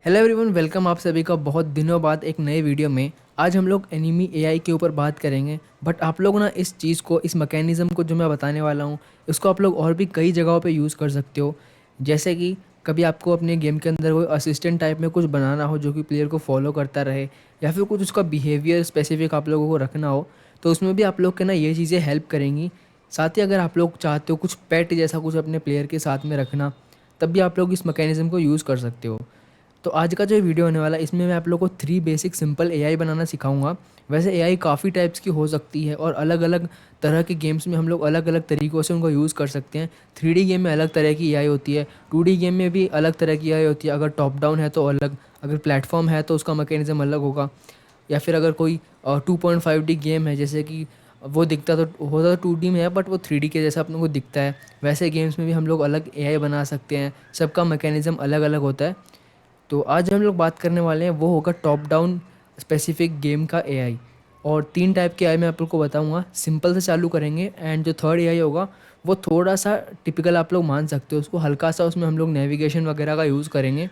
Hello everyone, welcome आप सभी का बहुत दिनों बाद एक नए वीडियो में। आज हम लोग एनिमी एआई के ऊपर बात करेंगे। बट आप लोग ना इस चीज़ को, इस मैकेनिज़्म को जो मैं बताने वाला हूँ, इसको आप लोग और भी कई जगहों पे यूज़ कर सकते हो। जैसे कि कभी आपको अपने गेम के अंदर कोई असिस्टेंट टाइप में कुछ बनाना हो जो कि प्लेयर को फॉलो करता रहे, या फिर कुछ उसका बिहेवियर स्पेसिफिक आप लोगों को रखना हो, तो उसमें भी आप लोग के ना ये चीज़ें हेल्प करेंगी। साथ ही अगर आप लोग चाहते हो कुछ पेट जैसा कुछ अपने प्लेयर के साथ में रखना, तब भी आप लोग इस मैकेनिज़्म को यूज़ कर सकते हो। तो आज का जो वीडियो होने वाला है, इसमें मैं आप लोगों को 3 बेसिक सिंपल एआई बनाना सिखाऊंगा। वैसे एआई काफ़ी टाइप्स की हो सकती है और अलग अलग तरह के गेम्स में हम लोग अलग अलग तरीक़ों से उनको यूज़ कर सकते हैं। 3D गेम में अलग तरह की एआई होती है, 2D गेम में भी अलग तरह की एआई होती है। अगर टॉप डाउन है तो अलग, अगर प्लेटफॉर्म है तो उसका मैकेनिज़्म अलग होगा। या फिर अगर कोई 2.5D गेम है, जैसे कि वो दिखता तो होता तो 2D में है, बट वो 3D के जैसा अपने को दिखता है, वैसे गेम्स में भी हम लोग अलग एआई बना सकते हैं। सबका मैकेनिज़्म अलग अलग होता है। तो आज हम लोग बात करने वाले हैं, वो होगा टॉप डाउन स्पेसिफिक गेम का एआई। और 3 टाइप के एआई मैं आप लोग को बताऊंगा। सिंपल से चालू करेंगे, एंड जो थर्ड एआई होगा वो थोड़ा सा टिपिकल आप लोग मान सकते हो उसको, हल्का सा उसमें हम लोग नेविगेशन वगैरह का यूज़ करेंगे।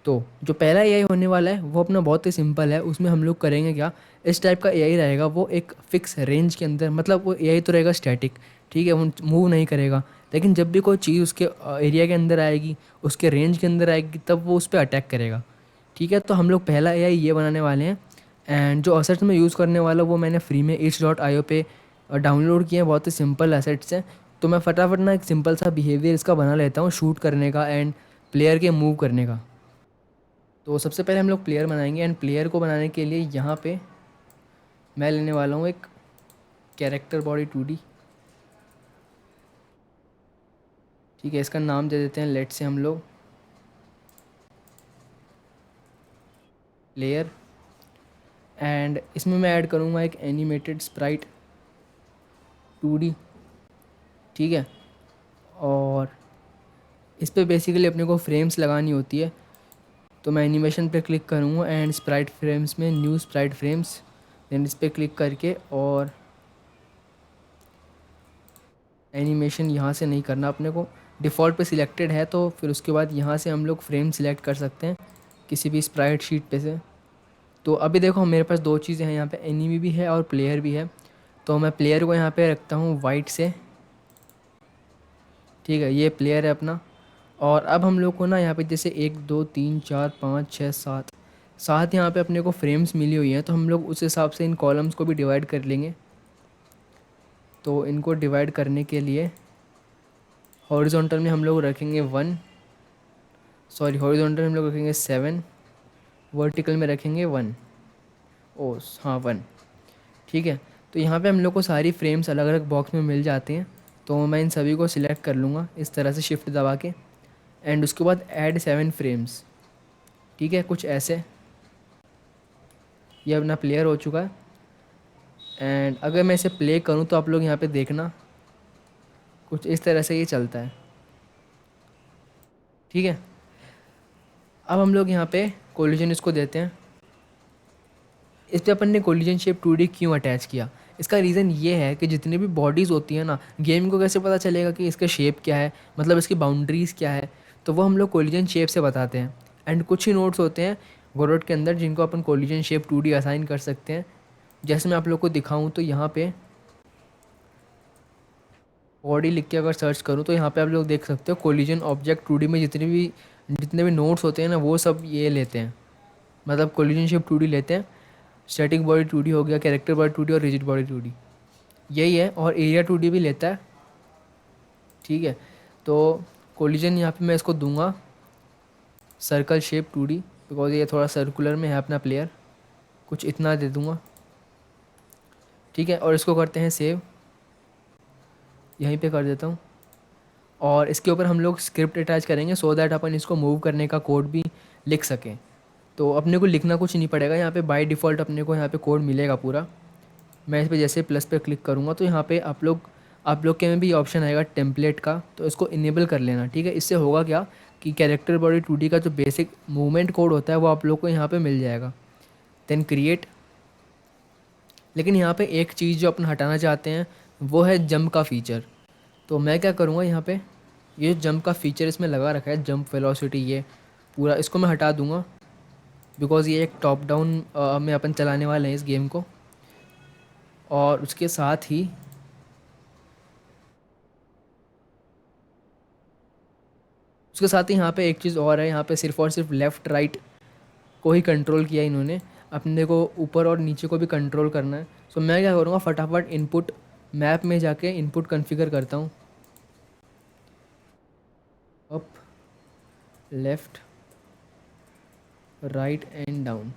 तो जो पहला एआई होने वाला है वो अपना बहुत ही सिंपल है। उसमें हम लोग करेंगे क्या, इस टाइप का एआई रहेगा, वो एक फ़िक्स रेंज के अंदर, मतलब वो एआई तो रहेगा स्टैटिक, ठीक है, वो मूव नहीं करेगा। लेकिन जब भी कोई चीज़ उसके एरिया के अंदर आएगी, उसके रेंज के अंदर आएगी, तब वो उस पर अटैक करेगा। ठीक है, तो हम लोग पहला एआई ये बनाने वाले हैं। एंड जो असेट्स में यूज़ करने वाला वो मैंने फ्री में itch.io पे डाउनलोड किए हैं। बहुत ही सिंपल एसेट्स हैं। तो मैं फटाफट ना एक सिंपल सा बिहेवियर इसका बना लेता हूँ, शूट करने का एंड प्लेयर के मूव करने का। तो सबसे पहले हम लोग प्लेयर बनाएंगे, एंड प्लेयर को बनाने के लिए यहाँ पे मैं लेने वाला हूँ एक कैरेक्टर बॉडी 2D। ठीक है, इसका नाम दे देते हैं, लेट से हम लोग प्लेयर। एंड इसमें मैं ऐड करूँगा एक एनिमेटेड स्प्राइट 2D। ठीक है, और इस पे बेसिकली अपने को फ्रेम्स लगानी होती है। तो मैं एनिमेशन पे क्लिक करूँगा एंड स्प्राइट फ्रेम्स में न्यू स्प्राइट फ्रेम्स, देन इस पर क्लिक करके, और एनिमेशन यहाँ से नहीं करना अपने को, डिफ़ॉल्ट पे सिलेक्टेड है, तो फिर उसके बाद यहाँ से हम लोग फ्रेम सिलेक्ट कर सकते हैं किसी भी स्प्राइट शीट पे से। तो अभी देखो मेरे पास दो चीज़ें हैं यहाँ पे, एनिमी भी है और प्लेयर भी है। तो मैं प्लेयर को यहाँ पे रखता हूँ वाइट से। ठीक है, ये प्लेयर है अपना। और अब हम लोग को ना यहाँ पे जैसे 1 2 3 4 5 6 7 7 यहाँ पे अपने को फ्रेम्स मिली हुई हैं, तो हम लोग उस हिसाब से इन कॉलम्स को भी डिवाइड कर लेंगे। तो इनको डिवाइड करने के लिए हॉरिजॉन्टल में हम लोग रखेंगे 1, सॉरी हॉरिजॉन्टल में हम लोग रखेंगे 7, वर्टिकल में रखेंगे 1। ओ हाँ 1। ठीक है, तो यहाँ पे हम लोग को सारी फ्रेम्स अलग अलग बॉक्स में मिल जाती हैं। तो मैं इन सभी को सिलेक्ट कर लूँगा इस तरह से शिफ्ट दबा के, एंड उसके बाद ऐड 7 फ्रेम्स। ठीक है, कुछ ऐसे। ये अपना प्लेयर हो चुका है। एंड अगर मैं इसे प्ले करूँ तो आप लोग यहाँ पे देखना, कुछ इस तरह से ये चलता है। ठीक है, अब हम लोग यहाँ पे कोलिजन इसको देते हैं। इस पे अपन ने कोलिजन शेप 2D क्यों अटैच किया, इसका रीज़न ये है कि जितनी भी बॉडीज़ होती है ना, गेम को कैसे पता चलेगा कि इसका शेप क्या है, मतलब इसकी बाउंड्रीज़ क्या है, तो वो हम लोग कोलिजन शेप से बताते हैं। एंड कुछ ही नोड्स होते हैं गोरोड के अंदर जिनको अपन कोलिजन शेप 2D असाइन कर सकते हैं। जैसे मैं आप लोग को दिखाऊं तो यहाँ पे बॉडी लिख के अगर सर्च करूँ तो यहाँ पे आप लोग देख सकते हो कोलिजन ऑब्जेक्ट 2D में जितने भी नोड्स होते हैं ना, वो सब ये लेते हैं, मतलब कोलिजन शेप 2D लेते हैं। स्टैटिक बॉडी 2D हो गया, कैरेक्टर बॉडी 2D और रिजिड बॉडी 2D, यही है। और एरिया 2D भी लेता है। ठीक है, तो कोलिजन यहाँ पे मैं इसको दूंगा सर्कल शेप 2D, बिकॉज ये थोड़ा सर्कुलर में है अपना प्लेयर, कुछ इतना दे दूंगा। ठीक है, और इसको करते हैं सेव, यहीं पे कर देता हूँ। और इसके ऊपर हम लोग स्क्रिप्ट अटैच करेंगे सो दैट अपन इसको मूव करने का कोड भी लिख सकें। तो अपने को लिखना कुछ नहीं पड़ेगा, यहाँ पे बाय डिफ़ॉल्ट अपने को यहाँ पे कोड मिलेगा पूरा। मैं इस पे जैसे प्लस पे क्लिक करूँगा तो यहाँ पे आप लोग के में भी ऑप्शन आएगा टेम्पलेट का, तो इसको इनेबल कर लेना। ठीक है, इससे होगा क्या कि कैरेक्टर बॉडी 2D का जो बेसिक मूवमेंट कोड होता है वो आप लोग को यहाँ पे मिल जाएगा। Then create. लेकिन यहाँ पे एक चीज़ जो अपन हटाना चाहते हैं वो है जंप का फ़ीचर। तो मैं क्या करूँगा, यहाँ पे ये जंप का फ़ीचर इसमें लगा रखा है, जंप वेलोसिटी ये, पूरा इसको मैं हटा दूंगा, बिकॉज़ ये एक टॉप डाउन में अपन चलाने वाले हैं इस गेम को। और उसके साथ ही यहाँ पे एक चीज़ और है, यहाँ पे सिर्फ और सिर्फ लेफ़्ट राइट को ही कंट्रोल किया इन्होंने, अपने को ऊपर और नीचे को भी कंट्रोल करना है। सो मैं क्या करूँगा, फटाफट इनपुट मैप में जाके इनपुट कॉन्फ़िगर करता हूँ। Up, left, right and down.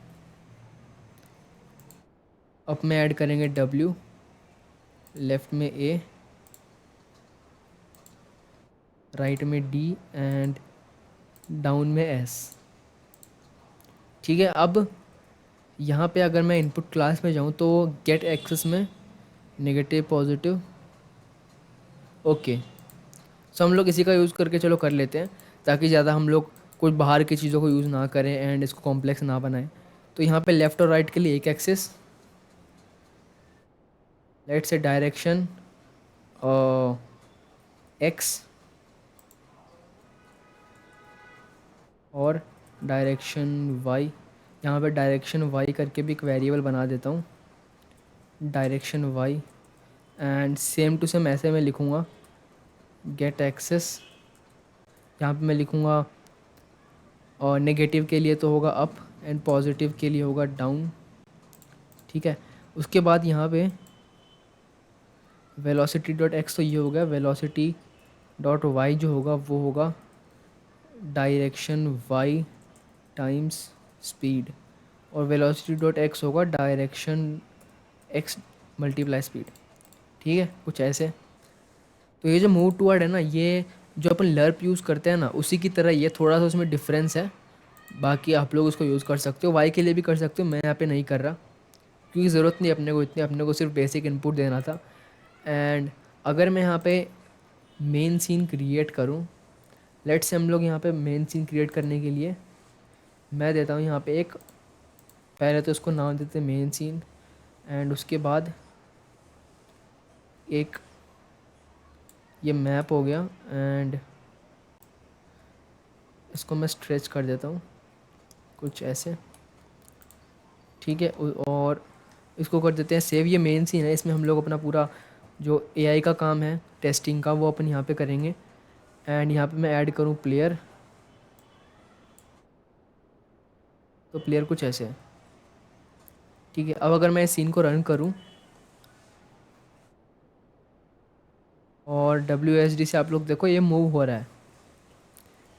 Up में ऐड करेंगे W, लेफ़्ट में A, राइट में D एंड डाउन में S। ठीक है, अब यहाँ पे अगर मैं इनपुट क्लास में जाऊँ तो गेट एक्सेस में नेगेटिव पॉजिटिव, ओके। सो हम लोग इसी का यूज़ करके चलो कर लेते हैं, ताकि ज़्यादा हम लोग कुछ बाहर की चीज़ों को यूज़ ना करें एंड इसको कॉम्प्लेक्स ना बनाएं। तो यहाँ पे लेफ़्ट और राइट के लिए एक axis, let's say direction X और डायरेक्शन वाई। यहाँ पे डायरेक्शन वाई करके भी एक वेरिएबल बना देता हूँ, direction Y. And same to same ऐसे मैं लिखूँगा गेट एक्सेस। यहाँ पे मैं लिखूँगा, और नेगेटिव के लिए तो होगा अप एंड पॉजिटिव के लिए होगा डाउन। ठीक है, उसके बाद यहाँ पे वेलोसिटी डॉट एक्स तो ये हो गया, वेलोसिटी डॉट वाई जो होगा वो होगा डायरेक्शन वाई टाइम्स स्पीड, और वेलोसिटी डॉट एक्स होगा डायरेक्शन एक्स मल्टीप्लाई स्पीड। ठीक है, कुछ ऐसे। तो ये जो मूव टूवर्ड है ना, ये जो अपन लर्प यूज़ करते हैं ना, उसी की तरह ये थोड़ा सा उसमें डिफरेंस है। बाकी आप लोग उसको यूज़ कर सकते हो, वाई के लिए भी कर सकते हो, मैं यहाँ पे नहीं कर रहा क्योंकि ज़रूरत नहीं अपने को इतनी, अपने को सिर्फ बेसिक इनपुट देना था। एंड अगर मैं यहाँ पे मेन सीन क्रिएट करूँ, लेट्स से हम लोग यहाँ पे मेन सीन क्रिएट करने के लिए मैं देता हूँ यहाँ पे एक, पहले तो उसको नाम देते हैं मेन सीन, एंड उसके बाद एक ये मैप हो गया, एंड इसको मैं स्ट्रेच कर देता हूँ कुछ ऐसे। ठीक है, और इसको कर देते हैं सेव। ये मेन सीन है, इसमें हम लोग अपना पूरा जो एआई का काम है टेस्टिंग का वो अपन यहाँ पे करेंगे। एंड यहाँ पे मैं ऐड करूँ प्लेयर, तो प्लेयर कुछ ऐसे है। ठीक है, अब अगर मैं इस सीन को रन करूँ और WSD से आप लोग देखो ये मूव हो रहा है।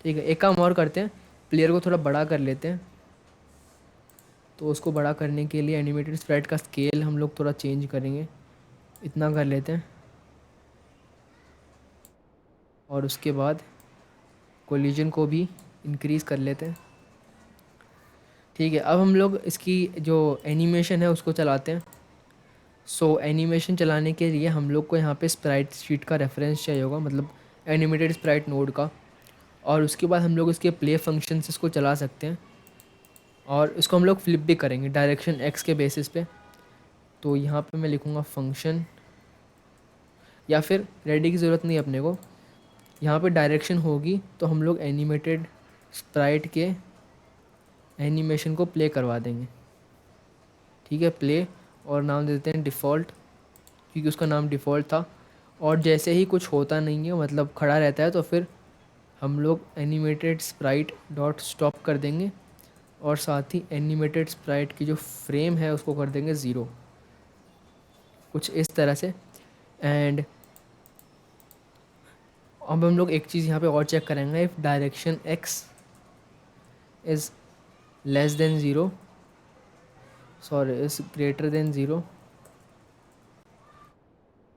ठीक है, एक काम और करते हैं, प्लेयर को थोड़ा बड़ा कर लेते हैं। तो उसको बड़ा करने के लिए एनिमेटेड स्प्राइट का स्केल हम लोग थोड़ा चेंज करेंगे, इतना कर लेते हैं। और उसके बाद कोलिजन को भी इंक्रीज़ कर लेते हैं। ठीक है, अब हम लोग इसकी जो एनिमेशन है उसको चलाते हैं। सो एनिमेशन चलाने के लिए हम लोग को यहाँ पे स्प्राइट शीट का रेफरेंस चाहिए होगा, मतलब एनिमेटेड स्प्राइट नोड का। और उसके बाद हम लोग इसके प्ले फंक्शन से इसको चला सकते हैं, और इसको हम लोग फ्लिप भी करेंगे डायरेक्शन एक्स के बेसिस पे। तो यहाँ पे मैं लिखूँगा फंक्शन, या फिर रेडी की ज़रूरत नहीं अपने को, यहाँ पे डायरेक्शन होगी तो हम लोग एनिमेटेड स्प्राइट के एनिमेशन को प्ले करवा देंगे। ठीक है, प्ले, और नाम देते हैं डिफ़ॉल्ट, क्योंकि उसका नाम डिफ़ॉल्ट था। और जैसे ही कुछ होता नहीं है, मतलब खड़ा रहता है, तो फिर हम लोग एनिमेटेड स्प्राइट डॉट स्टॉप कर देंगे, और साथ ही एनिमेटेड स्प्राइट की जो फ्रेम है उसको कर देंगे 0, कुछ इस तरह से। एंड अब हम लोग एक चीज़ यहाँ पे और चेक करेंगे, if direction x is less than 0, sorry is greater than 0,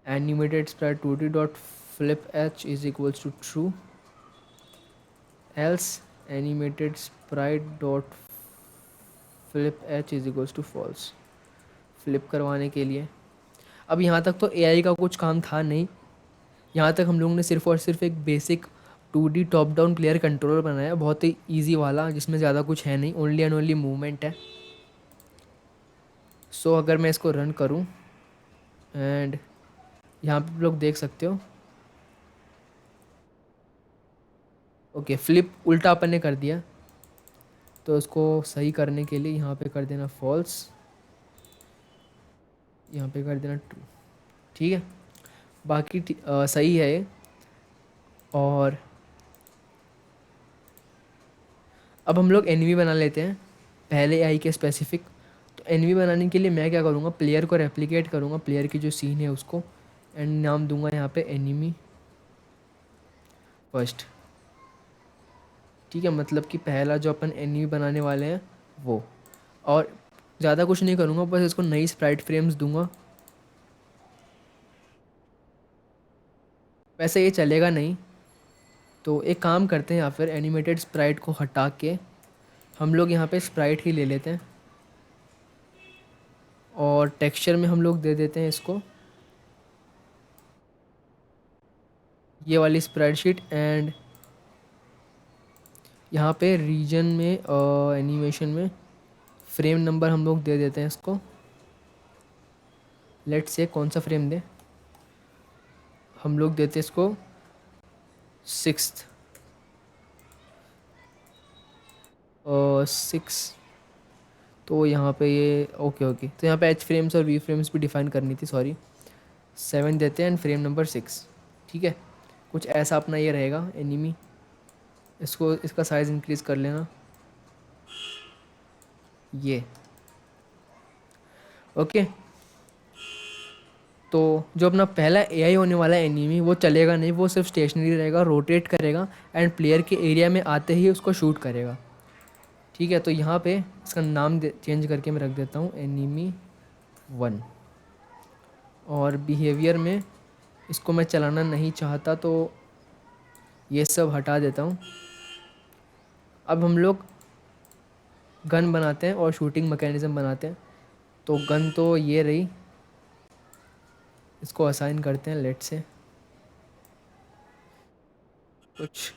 animated sprite 2D dot flip h is equals to true, else animated sprite dot flip h is equals to false। Flip करवाने के लिए, अब यहाँ तक तो AI का कुछ काम था नहीं, यहाँ तक हम लोगों ने सिर्फ और सिर्फ एक basic 2D top down player controller बनाया, बहुत ही ईजी वाला, जिसमें ज़्यादा कुछ है नहीं, ओनली एंड ओनली मूवमेंट है। सो अगर मैं इसको रन करूँ, एंड यहाँ पे लोग देख सकते हो, ओके फ्लिप उल्टा अपन ने कर दिया। तो उसको सही करने के लिए यहाँ पे कर देना फॉल्स, यहाँ पे कर देना ट्रू। ठीक है, बाकी सही है ये। और अब हम लोग एनवी बना लेते हैं पहले आई के स्पेसिफिक। तो एनवी बनाने के लिए मैं क्या करूँगा, प्लेयर को रेप्लिकेट करूँगा, प्लेयर की जो सीन है उसको, एंड नाम दूंगा यहाँ पे एनिमी फर्स्ट। ठीक है, मतलब कि पहला जो अपन एनिमी बनाने वाले हैं वो। और ज़्यादा कुछ नहीं करूँगा, बस इसको नई स्प्राइट फ्रेम्स दूंगा। वैसे ये चलेगा नहीं, तो एक काम करते हैं, या फिर एनिमेटेड स्प्राइट को हटा के हम लोग यहाँ पे स्प्राइट ही ले लेते हैं, और टेक्सचर में हम लोग दे देते हैं इसको ये वाली स्प्रेडशीट। एंड यहाँ पे रीजन में एनिमेशन में फ्रेम नंबर हम लोग दे देते हैं इसको। लेट्स से कौन सा फ्रेम दे, हम लोग देते हैं इसको 6th 6। तो यहाँ पे ये ओके ओके, तो यहाँ पे एच फ्रेम्स और वी फ्रेम्स भी डिफाइन करनी थी, सॉरी। 7 देते हैं एंड फ्रेम नंबर 6। ठीक है, कुछ ऐसा अपना ये रहेगा एनिमी। इसको इसका साइज़ इंक्रीज़ कर लेना, ये ओके। तो जो अपना पहला एआई होने वाला है एनिमी, वो चलेगा नहीं, वो सिर्फ स्टेशनरी रहेगा, रोटेट करेगा एंड प्लेयर के एरिया में आते ही उसको शूट करेगा। ठीक है, तो यहाँ पे इसका नाम चेंज करके मैं रख देता हूँ एनिमी 1। और बिहेवियर में इसको मैं चलाना नहीं चाहता, तो ये सब हटा देता हूँ। अब हम लोग गन बनाते हैं और शूटिंग मैकेनिज़्म बनाते हैं। तो गन तो ये रही, इसको असाइन करते हैं लेट से कुछ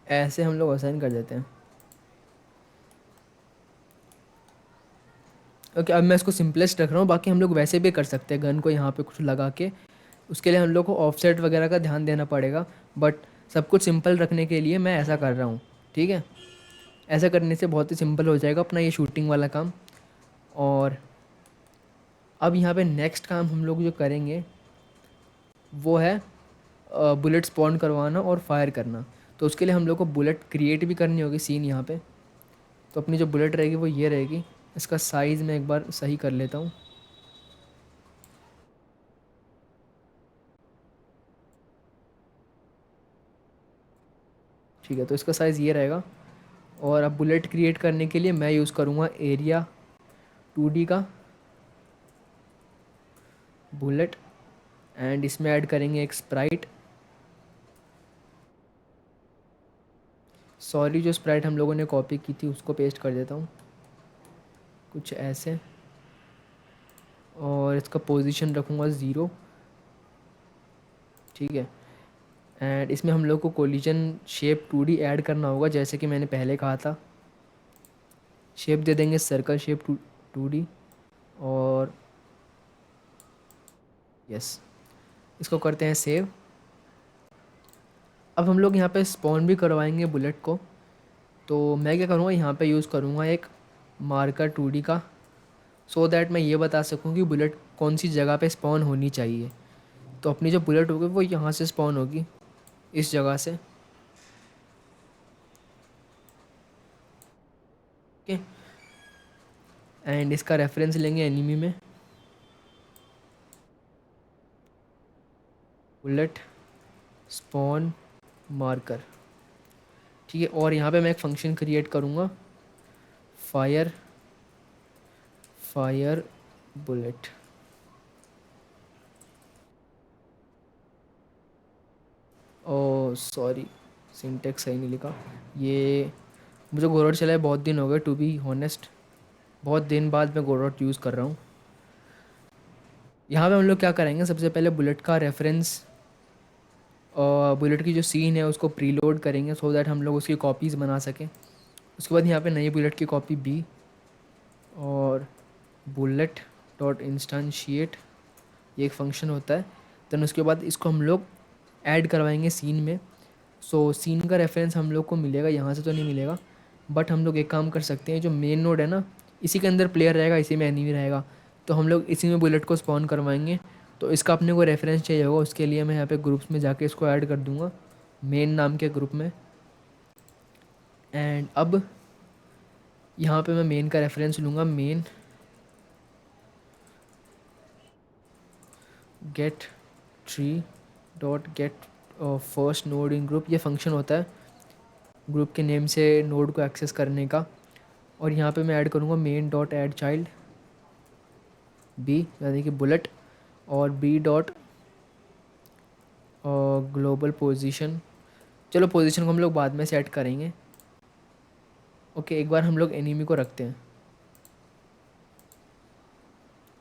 ऐसे हम लोग असाइन कर देते हैं। ओके, अब मैं इसको सिंपलेस्ट रख रहा हूँ, बाकी हम लोग वैसे भी कर सकते हैं गन को यहाँ पे कुछ लगा के। उसके लिए हम लोग को ऑफसेट वगैरह का ध्यान देना पड़ेगा, बट सब कुछ सिंपल रखने के लिए मैं ऐसा कर रहा हूँ। ठीक है, ऐसा करने से बहुत ही सिंपल हो जाएगा अपना ये शूटिंग वाला काम। और अब यहाँ पे नेक्स्ट काम हम लोग जो करेंगे वो है बुलेट स्पॉन करवाना और फायर करना। तो उसके लिए हम लोग को बुलेट क्रिएट भी करनी होगी सीन यहाँ पे। तो अपनी जो बुलेट रहेगी वो ये रहेगी। इसका साइज़ मैं एक बार सही कर लेता हूँ। ठीक है, तो इसका साइज़ ये रहेगा। और अब बुलेट क्रिएट करने के लिए मैं यूज़ करूँगा एरिया 2D का बुलेट, एंड इसमें ऐड करेंगे एक स्प्राइट। सॉरी, जो स्प्राइट हम लोगों ने कॉपी की थी उसको पेस्ट कर देता हूँ कुछ ऐसे। और इसका पोजीशन रखूँगा 0। ठीक है, एंड इसमें हम लोग को कोलिजन शेप 2D ऐड करना होगा, जैसे कि मैंने पहले कहा था। शेप दे देंगे सर्कल शेप 2D। और यस, इसको करते हैं सेव। अब हम लोग यहाँ पे स्पॉन भी करवाएंगे बुलेट को। तो मैं क्या करूँगा, यहाँ पे यूज़ करूँगा एक मार्कर 2D का, सो दैट मैं ये बता सकूँ कि बुलेट कौन सी जगह पे स्पॉन होनी चाहिए। तो अपनी जो बुलेट होगी वो यहाँ से स्पॉन होगी, इस जगह से। ओके, एंड इसका रेफरेंस लेंगे एनिमी में, बुलेट स्पॉन मार्कर। ठीक है, और यहाँ पे मैं एक फंक्शन क्रिएट करूँगा, फायर बुलेट। ओ सॉरी, सिंटेक्स सही नहीं लिखा। ये मुझे गोरोट चला है बहुत दिन हो गए, टू बी हॉनेस्ट। बहुत दिन बाद मैं गोरोट यूज़ कर रहा हूँ। यहाँ पे हम लोग क्या करेंगे, सबसे पहले बुलेट का रेफरेंस और बुलेट की जो सीन है उसको प्रीलोड करेंगे, सो दैट हम लोग उसकी कॉपीज़ बना सकें। उसके बाद यहाँ पे नई बुलेट की कॉपी बी, और बुलेट डॉट इंस्टेंशिएट, ये एक फंक्शन होता है। देन उसके बाद इसको हम लोग ऐड करवाएंगे सीन में। सो सीन का रेफरेंस हम लोग को मिलेगा, यहाँ से तो नहीं मिलेगा, बट हम लोग एक काम कर सकते हैं, जो मेन नोड है ना, इसी के अंदर प्लेयर रहेगा, इसी में एनिमी रहेगा, तो हम लोग इसी में बुलेट को स्पॉन करवाएंगे। तो इसका अपने को रेफरेंस चाहिए होगा, उसके लिए मैं यहाँ पे ग्रुप्स में जाके इसको ऐड कर दूँगा मेन नाम के ग्रुप में। एंड अब यहाँ पे मैं मेन का रेफरेंस लूँगा, main get tree dot get first node in group, ये फंक्शन होता है ग्रुप के नेम से नोड को एक्सेस करने का। और यहाँ पे मैं ऐड करूँगा main dot add child B, यानी कि बुलेट, और बी डॉट ग्लोबल पोजीशन। चलो पोजीशन को हम लोग बाद में सेट करेंगे। ओके, एक बार हम लोग एनिमी को रखते हैं।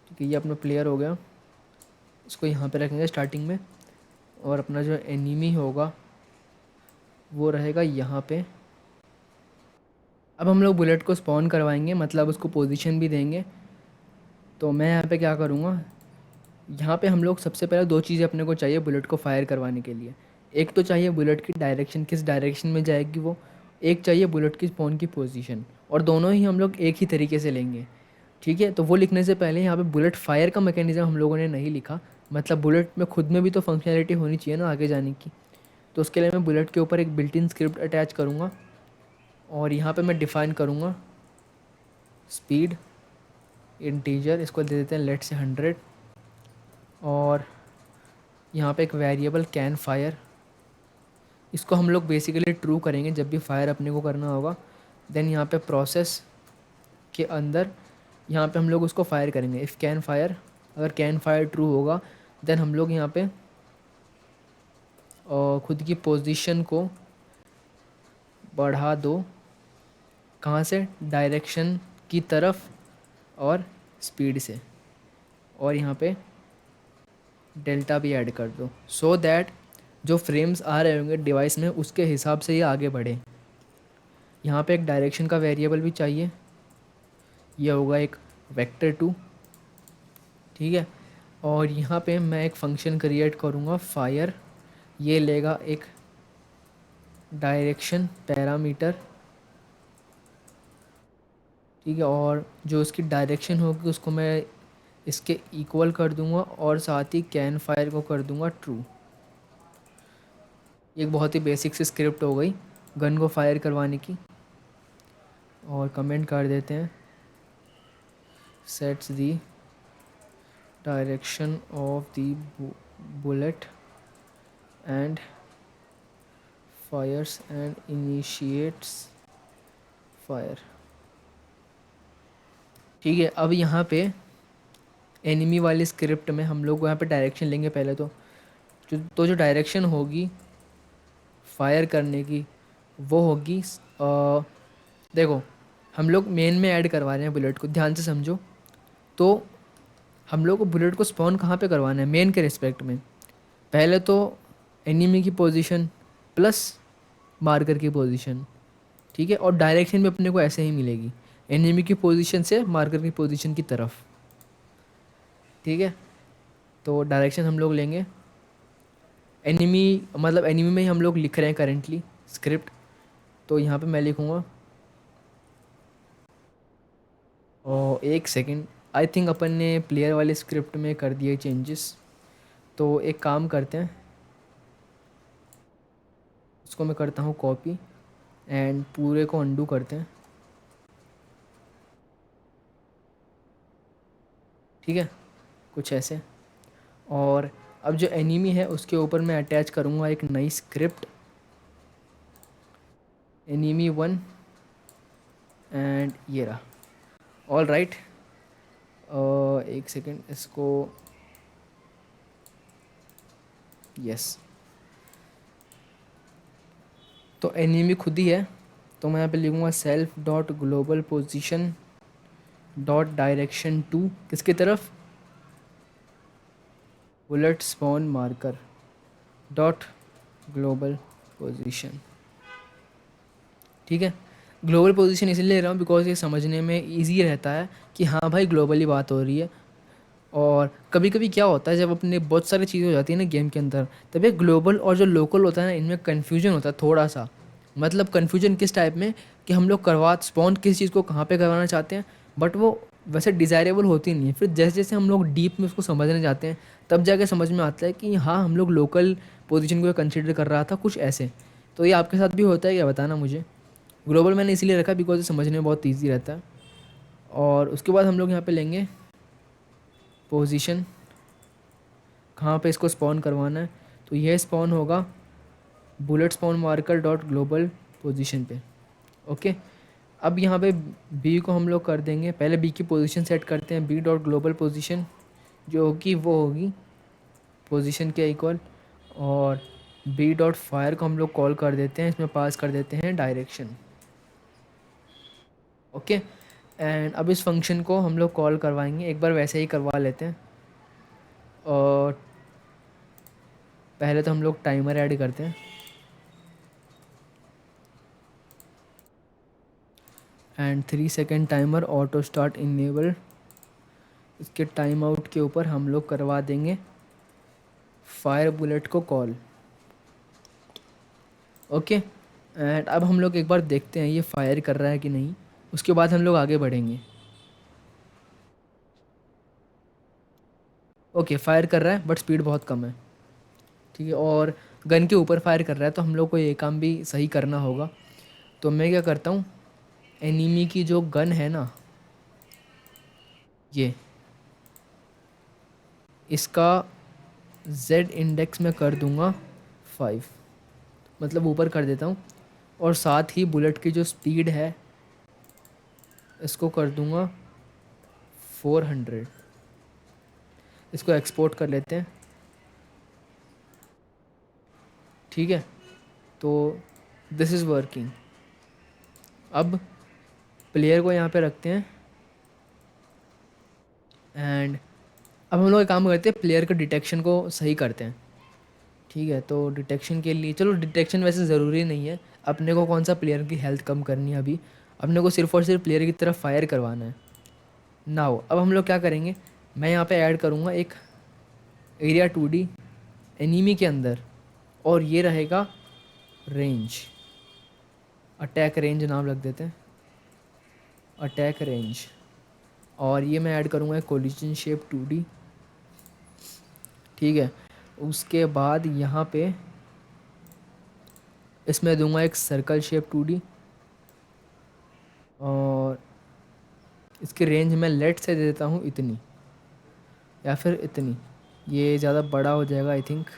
ठीक है, ये अपना प्लेयर हो गया, इसको यहाँ पे रखेंगे स्टार्टिंग में, और अपना जो एनिमी होगा वो रहेगा यहाँ पे। अब हम लोग बुलेट को स्पॉन करवाएंगे, मतलब उसको पोजीशन भी देंगे। तो मैं यहाँ पे क्या करूँगा, यहाँ पे हम लोग सबसे पहले दो चीज़ें अपने को चाहिए बुलेट को फायर करवाने के लिए। एक तो चाहिए बुलेट की डायरेक्शन, किस डायरेक्शन में जाएगी वो, एक चाहिए बुलेट की स्पॉन की पोजीशन, और दोनों ही हम लोग एक ही तरीके से लेंगे। ठीक है, तो वो लिखने से पहले यहाँ पे बुलेट फायर का मैकेनिज़्म हम लोगों ने नहीं लिखा, मतलब बुलेट में खुद में भी तो फंक्शनैलिटी होनी चाहिए ना आगे जाने की। तो उसके लिए मैं बुलेट के ऊपर एक बिल्ट इन स्क्रिप्ट अटैच करूँगा, और यहाँ पे मैं डिफ़ाइन करूँगा स्पीड इंटीजर, इसको दे देते हैं लेट से 100, और यहाँ पे एक वेरिएबल कैन फायर, इसको हम लोग बेसिकली ट्रू करेंगे जब भी फायर अपने को करना होगा। देन यहाँ पे प्रोसेस के अंदर यहाँ पे हम लोग उसको फायर करेंगे इफ़ कैन फायर, अगर कैन फायर ट्रू होगा देन हम लोग यहाँ पे खुद की पोजीशन को बढ़ा दो, कहाँ से, डायरेक्शन की तरफ और स्पीड से, और यहाँ पे डेल्टा भी ऐड कर दो, सो दैट जो फ्रेम्स आ रहे होंगे डिवाइस में उसके हिसाब से ये आगे बढ़े। यहाँ पे एक डायरेक्शन का वेरिएबल भी चाहिए, ये होगा एक वेक्टर 2। ठीक है, और यहाँ पे मैं एक फ़ंक्शन क्रिएट करूँगा फायर, ये लेगा एक डायरेक्शन पैरामीटर। ठीक है, और जो उसकी डायरेक्शन होगी उसको मैं इसके इक्वल कर दूँगा, और साथ ही कैन फायर को कर दूँगा ट्रू। एक बहुत ही बेसिक सी स्क्रिप्ट हो गई गन को फायर करवाने की, और कमेंट कर देते हैं sets the direction of the bullet and Fyers and initiates fire. ठीक है, अब यहाँ पे एनिमी वाली स्क्रिप्ट में हम लोग यहाँ पे डायरेक्शन लेंगे पहले, तो जो डायरेक्शन होगी फायर करने की वो होगी देखो, हम लोग मेन में ऐड करवा रहे हैं बुलेट को, ध्यान से समझो। तो हम लोग को बुलेट को स्पॉन कहाँ पे करवाना है, मेन के रिस्पेक्ट में। पहले तो एनिमी की पोजीशन प्लस मार्कर की पोजीशन, ठीक है, और डायरेक्शन भी अपने को ऐसे ही मिलेगी, एनिमी की पोजीशन से मार्कर की पोजीशन की तरफ। ठीक है, तो डायरेक्शन हम लोग लेंगे एनिमी, मतलब एनिमी में ही हम लोग लिख रहे हैं करेंटली स्क्रिप्ट। तो यहाँ पे मैं लिखूँगा, और एक सेकंड, आई थिंक अपन ने प्लेयर वाले स्क्रिप्ट में कर दिए चेंजेस। तो एक काम करते हैं, इसको मैं करता हूँ कॉपी एंड पूरे को अंडू करते हैं। ठीक है, कुछ ऐसे। और अब जो एनिमी है उसके ऊपर मैं अटैच करूँगा एक नई स्क्रिप्ट, एनिमी 1, एंड ये रहा। ऑल राइट, एक सेकेंड, इसको यस, तो एनिमी खुद ही है, तो मैं यहाँ पे लिखूँगा self dot global position dot direction 2, किसकी तरफ, bullet spawn marker dot global position. ठीक है, ग्लोबल पोजीशन इसलिए ले रहा हूँ बिकॉज ये समझने में इजी रहता है कि हाँ भाई ग्लोबली बात हो रही है। और कभी कभी क्या होता है, जब अपने बहुत सारी चीज़ें हो जाती है ना गेम के अंदर, तब ये ग्लोबल और जो लोकल होता है ना, इनमें कन्फ्यूजन होता है थोड़ा सा। मतलब कन्फ्यूजन किस टाइप में, कि हम लोग करवा स्पॉन किस चीज़ को कहाँ पे करवाना चाहते हैं, बट वो वैसे डिज़ायरेबल होती नहीं है। फिर जैसे जैसे हम लोग डीप में उसको समझने जाते हैं, तब जाके समझ में आता है कि हाँ, हम लोग लोकल पोजीशन को कंसिडर कर रहा था, कुछ ऐसे। तो ये आपके साथ भी होता है क्या, बताना मुझे। ग्लोबल मैंने इसीलिए रखा बिकॉज समझने में बहुत ईजी रहता है। और उसके बाद हम लोग यहाँ पे लेंगे पोजीशन, कहाँ पे इसको स्पॉन करवाना है। तो यह स्पॉन होगा bullet spawn marker dot global position पे। ओके। अब यहाँ पे बी को हम लोग कर देंगे, पहले बी की पोजीशन सेट करते हैं, बी डॉट ग्लोबल पोजीशन जो होगी वो होगी पोजीशन के इक्वल। और बी डॉट फायर को हम लोग कॉल कर देते हैं, इसमें पास कर देते हैं डायरेक्शन। ओके। एंड अब इस फंक्शन को हम लोग कॉल करवाएंगे, एक बार वैसे ही करवा लेते हैं। और पहले तो हम लोग टाइमर ऐड करते हैं, and 3 second timer auto start enable. इसके टाइम आउट के ऊपर हम लोग करवा देंगे फायर बुलेट को कॉल। ओके। एंड अब हम लोग एक बार देखते हैं ये फायर कर रहा है कि नहीं, उसके बाद हम लोग आगे बढ़ेंगे। ओके, फायर कर रहा है बट स्पीड बहुत कम है। ठीक है, और गन के ऊपर फायर कर रहा है, तो हम लोग को ये काम भी सही करना होगा। तो मैं क्या करता हूँ, एनिमी की जो गन है ना, ये इसका जेड इंडेक्स में कर दूंगा 5, मतलब ऊपर कर देता हूँ। और साथ ही बुलेट की जो स्पीड है इसको कर दूंगा 400। इसको एक्सपोर्ट कर लेते हैं। ठीक है, तो दिस इज़ वर्किंग। अब प्लेयर को यहाँ पे रखते हैं, एंड अब हम लोग एक काम करते हैं, प्लेयर के डिटेक्शन को सही करते हैं। ठीक है, तो डिटेक्शन के लिए, चलो डिटेक्शन वैसे ज़रूरी नहीं है, अपने को कौन सा प्लेयर की हेल्थ कम करनी है अभी, अपने को सिर्फ और सिर्फ प्लेयर की तरफ फायर करवाना है। नाउ अब हम लोग क्या करेंगे, मैं यहाँ पे ऐड करूँगा एक एरिया 2D एनीमी के अंदर, और ये रहेगा रेंज, अटैक रेंज नाम रख देते हैं, अटैक रेंज। और ये मैं ऐड करूँगा एक कोलिजन शेप 2D। ठीक है, उसके बाद यहाँ पे इसमें दूंगा एक सर्कल शेप 2D। और इसकी रेंज मैं लेट से दे देता हूँ इतनी, या फिर इतनी, ये ज़्यादा बड़ा हो जाएगा आई थिंक।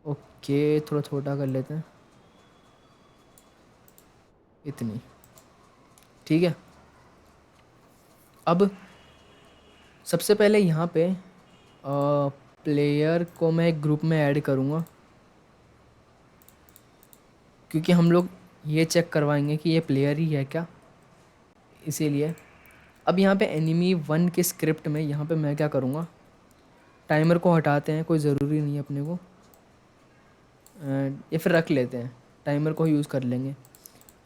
ओके, थोड़ा छोटा कर लेते हैं, इतनी। ठीक है, अब सबसे पहले यहाँ पे प्लेयर को मैं एक ग्रुप में ऐड करूँगा, क्योंकि हम लोग ये चेक करवाएंगे कि ये प्लेयर ही है क्या, इसीलिए। अब यहाँ पे एनिमी 1 के स्क्रिप्ट में यहाँ पे मैं क्या करूँगा, टाइमर को हटाते हैं, कोई ज़रूरी नहीं है अपने को, एंड ये फिर रख लेते हैं, टाइमर को यूज़ कर लेंगे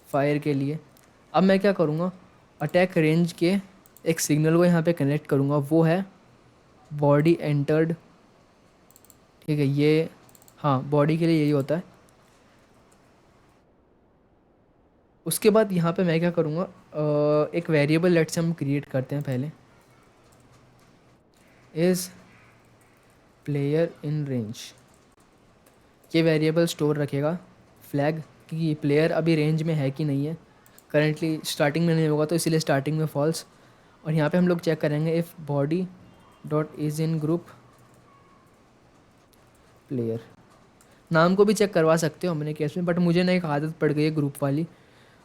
फायर के लिए। अब मैं क्या करूँगा, अटैक रेंज के एक सिग्नल को यहाँ पे कनेक्ट करूँगा, वो है बॉडी एंटर्ड। ठीक है, ये हाँ, बॉडी के लिए यही होता है। उसके बाद यहाँ पे मैं क्या करूँगा, एक वेरिएबल लेट से हम क्रिएट करते हैं पहले, इज़ प्लेयर इन रेंज। ये वेरिएबल स्टोर रखेगा फ्लैग कि ये प्लेयर अभी रेंज में है कि नहीं है। करेंटली स्टार्टिंग में नहीं होगा, तो इसीलिए स्टार्टिंग में फॉल्स। और यहाँ पे हम लोग चेक करेंगे if body dot is in group player. नाम को भी चेक करवा सकते हो हमने केस में, बट मुझे ना एक आदत पड़ गई है ग्रुप वाली।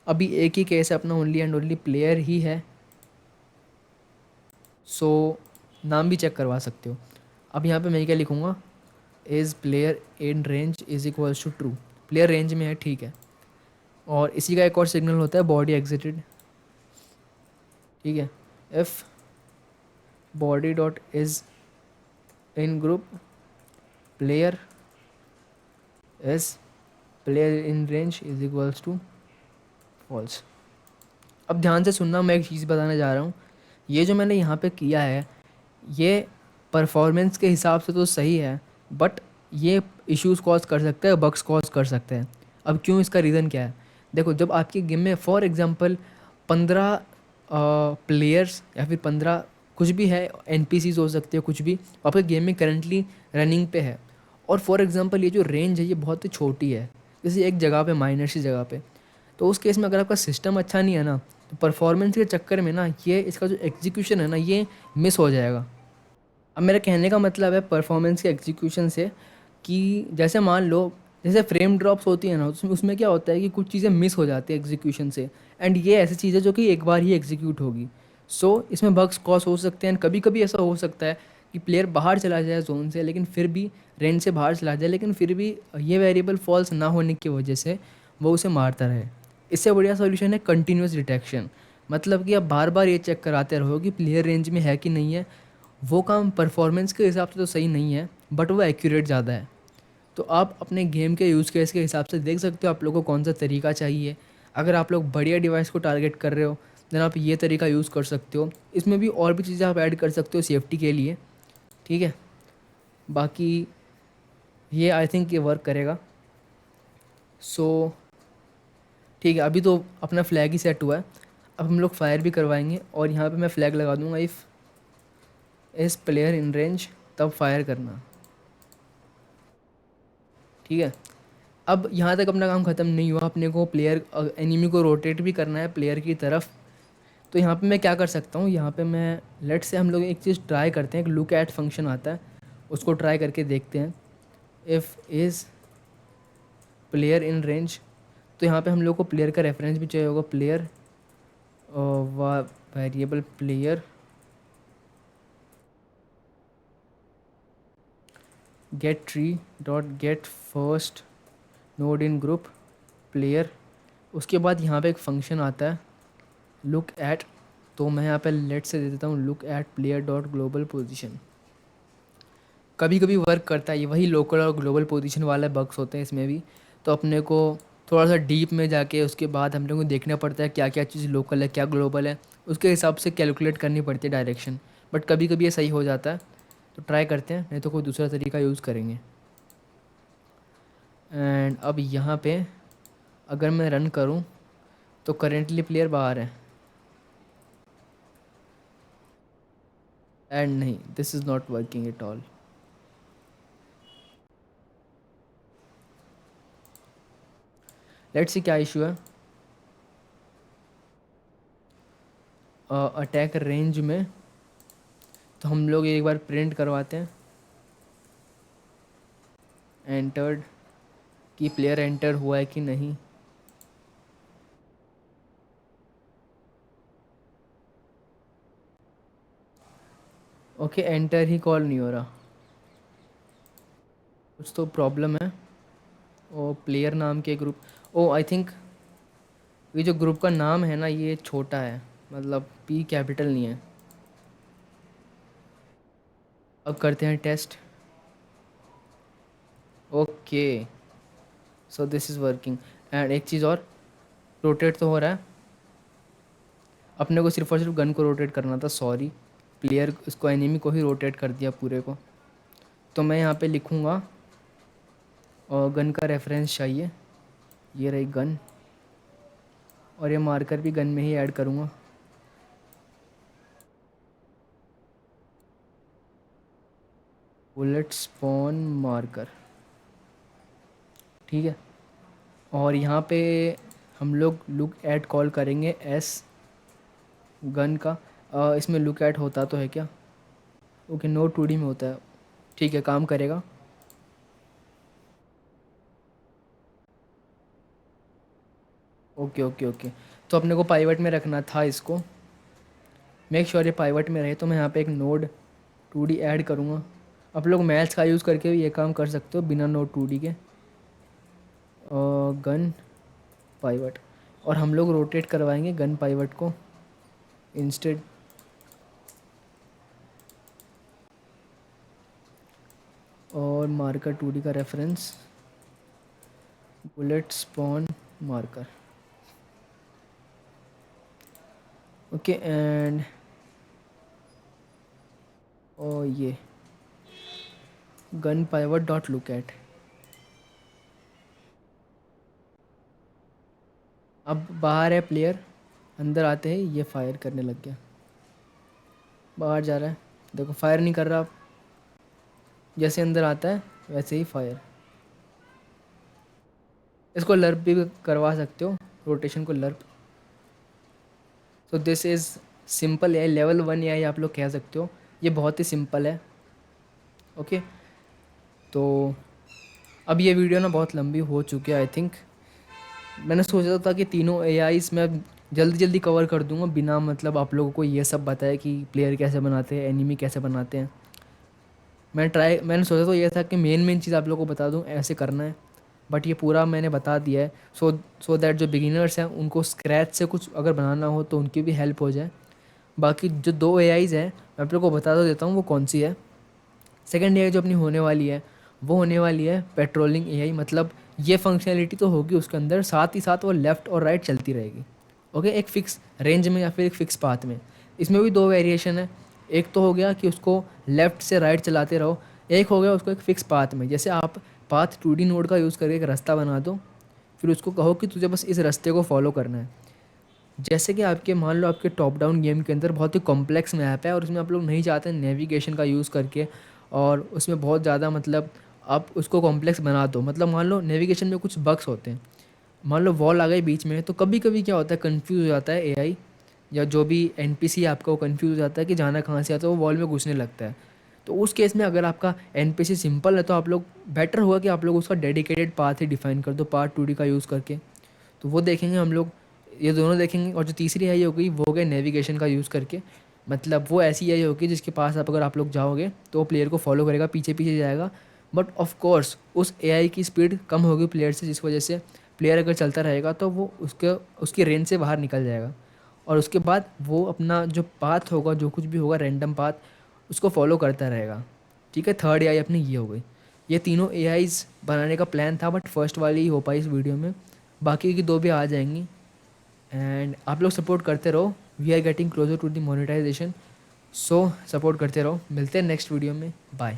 अभी एक ही केस है अपना, ओनली एंड ओनली प्लेयर ही है, सो नाम भी चेक करवा सकते हो। अब यहाँ पे मैं क्या लिखूँगा, is player in range is equals to true, player range में है, ठीक है। और इसी का एक और सिग्नल होता है बॉडी एग्जिटेड। ठीक है, if body dot is in group player is player in range is equals to false. अब ध्यान से सुनना, मैं एक चीज़ बताने जा रहा हूँ, ये जो मैंने यहाँ पे किया है, ये परफॉर्मेंस के हिसाब से तो सही है, बट ये इश्यूज़ कॉज कर सकता है, बग्स कॉज कर सकते हैं। अब क्यों, इसका रीज़न क्या है? देखो, जब आपकी गेम में फॉर एग्जांपल 15 प्लेयर्स या फिर 15 कुछ भी है, एनपीसीज हो सकते हैं, कुछ भी आपके गेम में करंटली रनिंग पे है, और फॉर एग्जांपल ये जो रेंज है ये बहुत ही छोटी है, जैसे एक जगह पे, माइनर सी जगह पे, तो उस केस में अगर आपका सिस्टम अच्छा नहीं है ना, तो परफॉर्मेंस के चक्कर में ना ये इसका जो एग्जीक्यूशन है ना, ये मिस हो जाएगा। अब मेरा कहने का मतलब है परफॉर्मेंस के एग्जीक्यूशन से, कि जैसे मान लो, जैसे फ्रेम ड्रॉप्स होती है ना, उसमें उसमें क्या होता है कि कुछ चीज़ें मिस हो जाती है एग्जीक्यूशन से, एंड ये ऐसी चीज़ है जो कि एक बार ही एग्जीक्यूट होगी। सो इसमें बग्स कॉज हो सकते हैं, कभी कभी ऐसा हो सकता है कि प्लेयर बाहर चला जाए जोन से, लेकिन फिर भी रेंज से बाहर चला जाए, लेकिन फिर भी ये वेरिएबल फॉल्स ना होने की वजह से वो उसे मारता रहे। इससे बढ़िया सॉल्यूशन है कंटिन्यूस डिटेक्शन। मतलब कि आप बार बार ये चेक कराते रहो कि प्लेयर रेंज में है कि नहीं है। वो काम परफॉर्मेंस के हिसाब से तो सही नहीं है, बट वो एक्यूरेट ज़्यादा है। तो आप अपने गेम के यूज़ केस के हिसाब से देख सकते हो आप लोगों को कौन सा तरीका चाहिए। अगर आप लोग बढ़िया डिवाइस को टारगेट कर रहे हो, देन आप ये तरीका यूज़ कर सकते हो। इसमें भी और भी चीज़ें आप ऐड कर सकते हो सेफ्टी के लिए, ठीक है। बाकी ये आई थिंक ये वर्क करेगा। सो ठीक है, अभी तो अपना फ्लैग ही सेट हुआ है। अब हम लोग फायर भी करवाएंगे, और यहाँ पे मैं फ्लैग लगा दूंगा, इफ़ इस प्लेयर इन रेंज, तब फायर करना, ठीक है। अब यहाँ तक अपना काम ख़त्म नहीं हुआ, अपने को प्लेयर एनिमी को रोटेट भी करना है प्लेयर की तरफ। तो यहाँ पे मैं क्या कर सकता हूँ, यहाँ पे मैं लेट से हम लोग एक चीज़ ट्राई करते हैं, एक लुक एट फंक्शन आता है, उसको ट्राई करके देखते हैं। If is player in range, तो यहाँ पे हम लोग को प्लेयर का रेफरेंस भी चाहिए होगा, player variable player get tree dot get first node in group player. उसके बाद यहाँ पे एक फंक्शन आता है लुक एट, तो मैं यहाँ पे लेट से दे देता हूँ look at player dot global position. कभी कभी वर्क करता है, ये वही लोकल और ग्लोबल पोजीशन वाले बग्स होते हैं इसमें भी। तो अपने को थोड़ा सा डीप में जाके उसके बाद हम लोग को देखना पड़ता है क्या क्या चीज़ लोकल है, क्या ग्लोबल है, उसके हिसाब से कैलकुलेट करनी पड़ती है डायरेक्शन। बट कभी कभी ये सही हो जाता है, तो ट्राई करते हैं, नहीं तो कोई दूसरा तरीका यूज़ करेंगे। एंड अब यहाँ पे अगर मैं रन करूँ, तो करेंटली प्लेयर बाहर है, एंड नहीं, this is not working at all. Let's see क्या इशू है। अटैक रेंज में, तो हम लोग एक बार प्रिंट करवाते हैं एंटर्ड, कि प्लेयर एंटर हुआ है कि नहीं। ओके, एंटर ही कॉल नहीं हो रहा, कुछ तो प्रॉब्लम है। ओ प्लेयर नाम के ग्रुप, ओ आई थिंक ये जो ग्रुप का नाम है ना, ये छोटा है, मतलब पी कैपिटल नहीं है। अब करते हैं test. Okay, so this is working. And एक चीज़ और, रोटेट तो हो रहा है, अपने को सिर्फ और सिर्फ गन को रोटेट करना था, सॉरी, प्लेयर इसको एनिमी को ही रोटेट कर दिया पूरे को। तो मैं यहाँ पे लिखूँगा, और गन का रेफरेंस चाहिए, ये रही गन, और ये मार्कर भी गन में ही ऐड करूँगा। बुलेट स्पॉन मार्कर, ठीक है। और यहाँ पे हम लोग लुक ऐट कॉल करेंगे एस गन का। इसमें लुक ऐट होता तो है क्या? ओके, नो 2D में होता है, ठीक है, काम करेगा। ओके ओके ओके, तो अपने को पाइवट में रखना था इसको, मेक श्योर ये पाइवट में रहे। तो मैं यहाँ पे एक नोड 2D ऐड करूँगा। आप लोग मैथ्स का यूज़ करके भी ये काम कर सकते हो बिना नोड 2D के। गन पाइवट, और हम लोग रोटेट करवाएंगे गन पाइवट को इंस्टेड। और मार्कर 2D का reference bullet spawn marker. Okay, and और ये गन पाइवर डॉट लुक एट। अब बाहर है प्लेयर, अंदर आते ही ये फायर करने लग गया। बाहर जा रहा है, देखो फायर नहीं कर रहा। अब जैसे अंदर आता है वैसे ही फायर। इसको लर्प भी करवा सकते हो, रोटेशन को लर्प। सो दिस इज़ सिंपल है, लेवल 1 एआई आप लोग कह सकते हो। ये बहुत ही सिंपल है। ओके, तो अब ये वीडियो ना बहुत लंबी हो चुकी है आई थिंक। मैंने सोचा था कि तीनों एआईज़ मैं जल्दी जल्दी कवर कर दूंगा, बिना मतलब आप लोगों को ये सब बताया कि प्लेयर कैसे बनाते हैं, एनिमी कैसे बनाते हैं। मैंने सोचा तो ये था कि मेन मेन चीज़ आप लोगों को बता दूं, ऐसे करना है। बट ये पूरा मैंने बता दिया है, सो दैट जो बिगिनर्स हैं उनको स्क्रैच से कुछ अगर बनाना हो तो उनकी भी हेल्प हो जाए। बाकी जो दो एआईज़ हैं मैं आप लोगों को बता तो देता हूँ वो कौन सी है। सेकंड एआई जो अपनी होने वाली है वो होने वाली है पेट्रोलिंग एआई। मतलब ये फंक्शनैलिटी तो होगी उसके अंदर, साथ ही साथ वो लेफ़्ट और राइट चलती रहेगी। ओके, एक फ़िक्स रेंज में या फिर एक फ़िक्स पाथ में। इसमें भी दो वेरिएशन है। एक तो हो गया कि उसको लेफ़्ट से राइट चलाते रहो, एक हो गया उसको एक फ़िक्स पाथ में। जैसे आप पाथ 2D नोड का यूज़ करके एक रास्ता बना दो, फिर उसको कहो कि तुझे बस इस रास्ते को फॉलो करना है। जैसे कि आपके मान लो आपके टॉप डाउन गेम के अंदर बहुत ही कॉम्प्लेक्स मैप है और उसमें आप लोग नहीं चाहते नेविगेशन का यूज़ करके, और उसमें बहुत ज़्यादा मतलब आप उसको कॉम्प्लेक्स बना दो। मतलब मान लो नेविगेशन में कुछ बग्स होते हैं, मान लो वॉल आ गई बीच में, तो कभी कभी क्या होता है, कंफ्यूज हो जाता है एआई या जो भी एनपीसी आपका, वो कंफ्यूज हो जाता है कि जाना कहाँ से आता है, वो वॉल में घुसने लगता है। तो उस केस में अगर आपका एनपीसी सिंपल है तो आप लोग बेटर होगा कि आप लोग उसका डेडिकेटेड पाथ ही डिफाइन कर दो, पार्ट 2D का यूज़ करके। तो वो देखेंगे हम लोग, ये दोनों देखेंगे। और जो तीसरी आई होगी वो हो गया नेविगेशन का यूज़ करके। मतलब वो ऐसी आई होगी जिसके पास अगर आप लोग जाओगे तो वो प्लेयर को फॉलो करेगा, पीछे पीछे जाएगा। बट ऑफ कोर्स उस एआई की स्पीड कम होगी प्लेयर से, जिस वजह से प्लेयर अगर चलता रहेगा तो वो उसकी रेंज से बाहर निकल जाएगा। और उसके बाद वो अपना जो पाथ होगा, जो कुछ भी होगा रैंडम पाथ, उसको फॉलो करता रहेगा। ठीक है, थर्ड एआई अपनी ये हो गई। ये तीनों एआईज बनाने का प्लान था, बट फर्स्ट वाली ही हो पाई इस वीडियो में। बाकी की दो भी आ जाएंगी। एंड आप लोग सपोर्ट करते रहो, we are getting closer to the monetization. So support करते रहो, मिलते हैं नेक्स्ट वीडियो में, बाय।